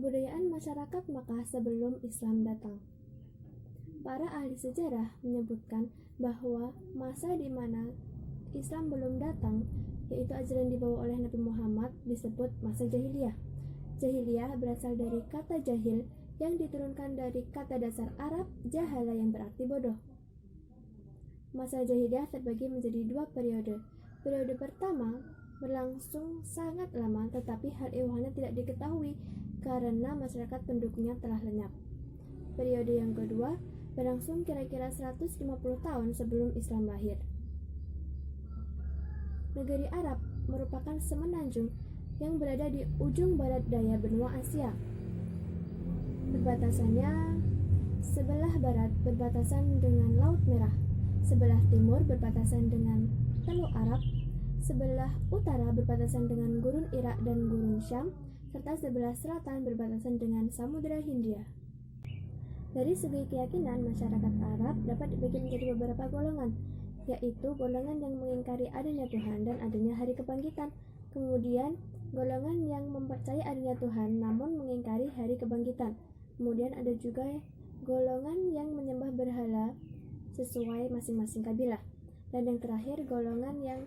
Kebudayaan masyarakat Makkah sebelum Islam datang. Para ahli sejarah menyebutkan bahwa masa di mana Islam belum datang, yaitu ajaran dibawa oleh Nabi Muhammad, disebut masa jahiliyah. Jahiliyah berasal dari kata jahil yang diturunkan dari kata dasar Arab jahala yang berarti bodoh. Masa jahiliyah terbagi menjadi dua periode. Periode pertama berlangsung sangat lama, tetapi hal ehwalnya tidak diketahui karena masyarakat penduduknya telah lenyap. Periode yang kedua berlangsung kira-kira 150 tahun sebelum Islam lahir. Negeri Arab merupakan semenanjung yang berada di ujung barat daya benua Asia. Perbatasannya sebelah barat berbatasan dengan Laut Merah, sebelah timur berbatasan dengan Teluk Arab, sebelah utara berbatasan dengan Gurun Irak dan Gurun Syam, serta sebelah selatan berbatasan dengan Samudra Hindia. Dari segi keyakinan, masyarakat Arab dapat dibagi menjadi beberapa golongan, yaitu golongan yang mengingkari adanya Tuhan dan adanya hari kebangkitan, kemudian golongan yang mempercayai adanya Tuhan namun mengingkari hari kebangkitan, kemudian ada juga golongan yang menyembah berhala sesuai masing-masing kabilah, dan yang terakhir golongan yang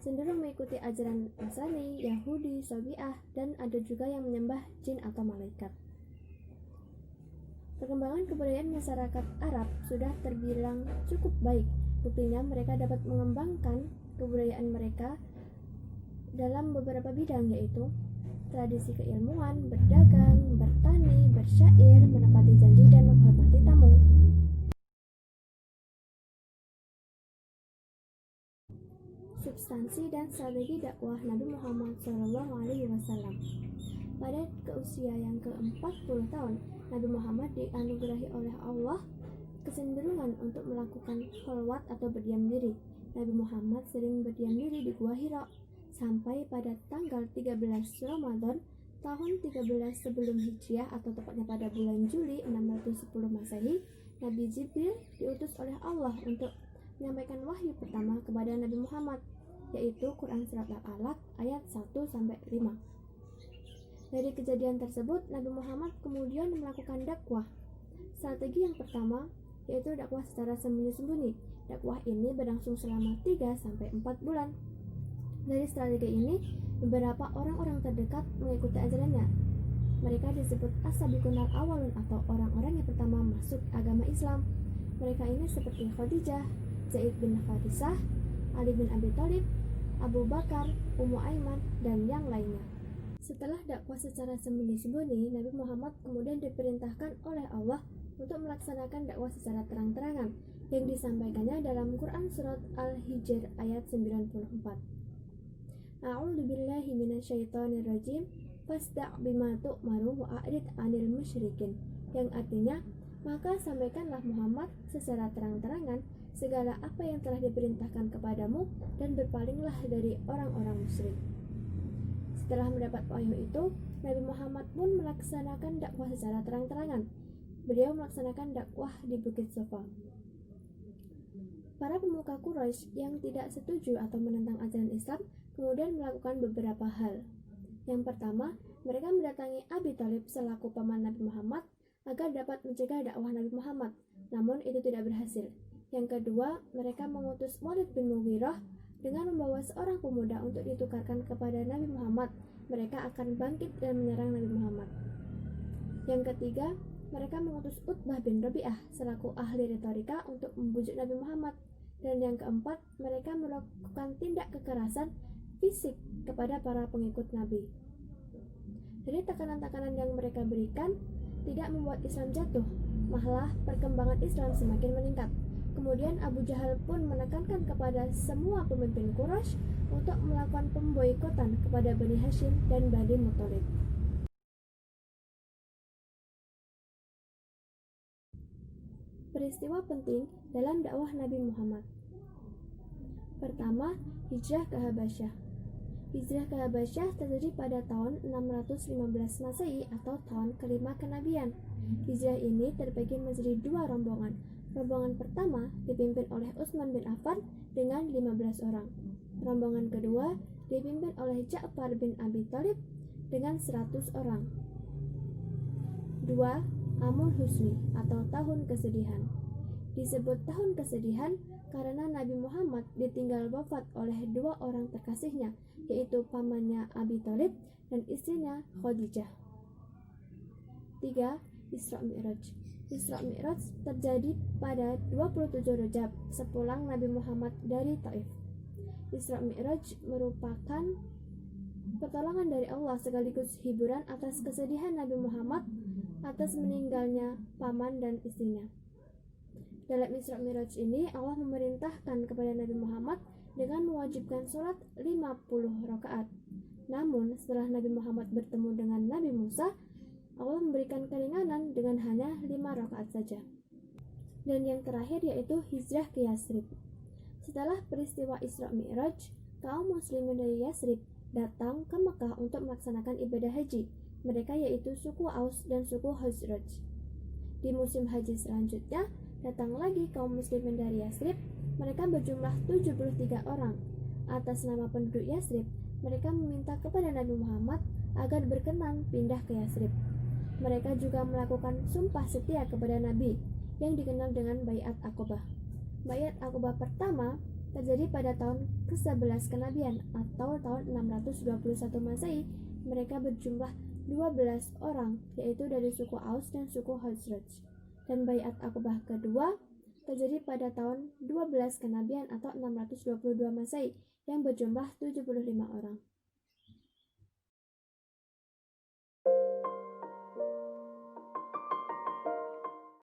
cenderung mengikuti ajaran Nasrani, Yahudi, Sabi'ah, dan ada juga yang menyembah jin atau malaikat. Perkembangan kebudayaan masyarakat Arab sudah terbilang cukup baik. Buktinya mereka dapat mengembangkan kebudayaan mereka dalam beberapa bidang, yaitu tradisi keilmuan, berdagang, bertani, bersyair, menepati janji, dan menghormati tamu. Substansi dan strategi dakwah Nabi Muhammad SAW. Pada keusia yang ke-40 tahun, Nabi Muhammad dianugerahi oleh Allah kecenderungan untuk melakukan khalwat atau berdiam diri. Nabi Muhammad sering berdiam diri di Gua Hira sampai pada tanggal 13 Ramadan tahun 13 sebelum Hijriah, atau tepatnya pada bulan Juli 610 Masehi. Nabi Jibril diutus oleh Allah untuk menyampaikan wahyu pertama kepada Nabi Muhammad, yaitu Quran Surat Al-Alaq ayat 1-5. Dari kejadian tersebut, Nabi Muhammad kemudian melakukan dakwah. Strategi yang pertama yaitu dakwah secara sembunyi-sembunyi. Dakwah ini berlangsung selama 3-4 bulan. Dari strategi ini, beberapa orang-orang terdekat mengikuti ajarannya. Mereka disebut as-sabiqun al-awwalun, atau orang-orang yang pertama masuk agama Islam. Mereka ini seperti Khadijah, Zaid bin Harisah, Ali bin Abi Thalib, Abu Bakar, Ummu Aiman, dan yang lainnya. Setelah dakwah secara sembunyi-sembunyi, Nabi Muhammad kemudian diperintahkan oleh Allah untuk melaksanakan dakwah secara terang-terangan yang disampaikannya dalam Quran Surat Al-Hijr ayat 94. A'udzu billahi minasyaitonir rajim, fasda' bima tu'maru wa a'rid 'anil musyrikin, yang artinya, maka sampaikanlah Muhammad secara terang-terangan segala apa yang telah diperintahkan kepadamu dan berpalinglah dari orang-orang musyrik. Setelah mendapat wahyu itu, Nabi Muhammad pun melaksanakan dakwah secara terang-terangan. Beliau melaksanakan dakwah di Bukit Safa. Para pemuka Quraisy yang tidak setuju atau menentang ajaran Islam kemudian melakukan beberapa hal. Yang pertama, mereka mendatangi Abi Thalib selaku paman Nabi Muhammad agar dapat mencegah dakwah Nabi Muhammad, namun itu tidak berhasil. Yang kedua, mereka mengutus Walid bin Mughirah dengan membawa seorang pemuda untuk ditukarkan kepada Nabi Muhammad. Mereka akan bangkit dan menyerang Nabi Muhammad. Yang ketiga, mereka mengutus Utbah bin Rabi'ah selaku ahli retorika untuk membujuk Nabi Muhammad. Dan yang keempat, mereka melakukan tindak kekerasan fisik kepada para pengikut Nabi. Dari tekanan-tekanan yang mereka berikan tidak membuat Islam jatuh, malah perkembangan Islam semakin meningkat. Kemudian Abu Jahal pun menekankan kepada semua pemimpin Quraisy untuk melakukan pemboikotan kepada Bani Hashim dan Bani Muthalib. Peristiwa penting dalam dakwah Nabi Muhammad. Pertama, hijrah ke Habasyah. Hijrah ke Habasyah terjadi pada tahun 615 Masehi atau tahun kelima kenabian. Hijrah ini terbagi menjadi dua rombongan. Rombongan pertama dipimpin oleh Utsman bin Affan dengan 15 orang. Rombongan kedua dipimpin oleh Ja'far bin Abi Thalib dengan 100 orang. 2. Amul Husni atau tahun kesedihan. Disebut tahun kesedihan karena Nabi Muhammad ditinggal wafat oleh dua orang terkasihnya, yaitu pamannya Abi Thalib dan istrinya Khadijah. 3. Isra Mi'raj. Isra Mi'raj terjadi pada 27 Rajab sepulang Nabi Muhammad dari Taif. Isra Mi'raj merupakan pertolongan dari Allah sekaligus hiburan atas kesedihan Nabi Muhammad atas meninggalnya paman dan istrinya. Dalam Isra Mi'raj ini Allah memerintahkan kepada Nabi Muhammad dengan mewajibkan sholat 50 rakaat. Namun setelah Nabi Muhammad bertemu dengan Nabi Musa, Allah memberikan keringanan dengan hanya 5 rakaat saja. Dan yang terakhir yaitu hijrah ke Yasrib. Setelah peristiwa Isra Mi'raj, kaum muslimin dari Yasrib datang ke Mekah untuk melaksanakan ibadah haji. Mereka yaitu suku Aus dan suku Khazraj. Di musim haji selanjutnya, datang lagi kaum muslimin dari Yasrib. Mereka berjumlah 73 orang. Atas nama penduduk Yasrib, mereka meminta kepada Nabi Muhammad agar berkenan pindah ke Yasrib. Mereka juga melakukan sumpah setia kepada Nabi yang dikenal dengan Baiat Aqobah. Baiat Aqobah pertama terjadi pada tahun ke-11 kenabian atau tahun 621 Masehi. Mereka berjumlah 12 orang, yaitu dari suku Aus dan suku Khazraj. Dan Baiat Aqobah kedua terjadi pada tahun 12 kenabian atau 622 Masehi yang berjumlah 75 orang.